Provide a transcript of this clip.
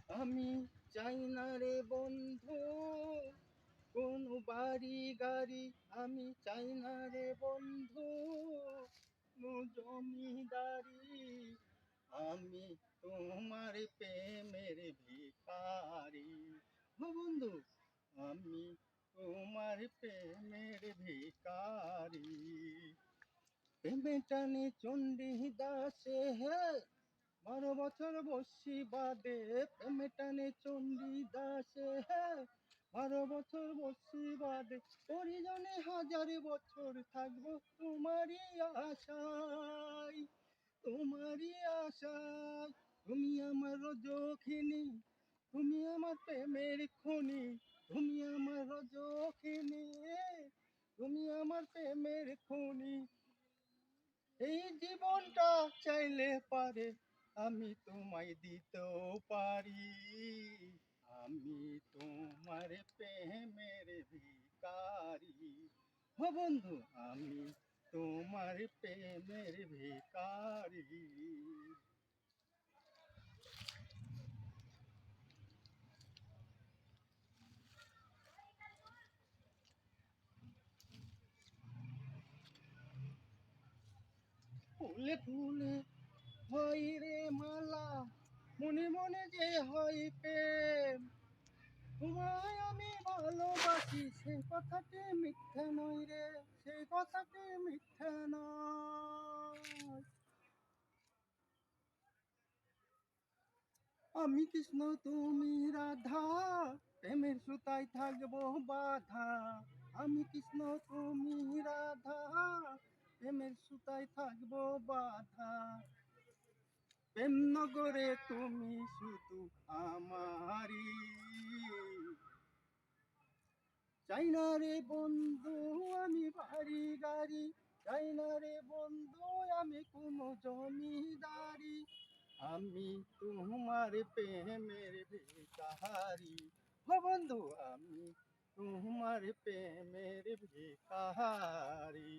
আমি চাই না রে বন্ধু কোনো বাড়ি গাড়ি, আমি চাই না রে বন্ধু কোনো জমিদারি। আমি তোমার প্রেমের ভিখারি। ও বন্ধু, আমি তোমার প্রেমের ভিখারি। প্রেমে টানে চণ্ডী দাসে হে, 12 বছর বসি বাদে। প্রেমে টানে চণ্ডী দাসে হে, 12 বছর বসি বাদে। পরিজনে 1000 বছর থাকবো তোমারই আশায়, তোমারই আশায়। তুমি আমার রজখিনী, তুমি আমার প্রেমের খনি, তুমি আমার রজখিনী, তুমি আমার প্রেমের খনি। এই জীবনটা চাইলে পারে আমি তোমায় দিতেও পারি। আমি তোমার প্রেমের ভিখারি। ও বন্ধু, আমি তোমার প্রেমের ভিখারি। ফুলে ফুলে হয় রে মালা, মনে মনে যে হয় প্রেম। তোমায় আমি ভালোবাসি, সেই কথাটি মিথ্যে নয় রে, সেই কথাটি মিথ্যে নয়। আমি কৃষ্ণ তুমি রাধা, প্রেমের সুতায় থাকবো বাধা। আমি কৃষ্ণ তুমি রাধা, প্রেমের সুতায় থাকবো বাধা। প্রেম নগরে তুমি শুধু আমারি। চাই না রে বন্ধু আমি বাড়ি গাড়ি, চাই না রে বন্ধু আমি কোনো জমিদারি। আমি তোমার প্রেমের ভিখারি। ও বন্ধু, আমি তোমার প্রেমের ভিখারি।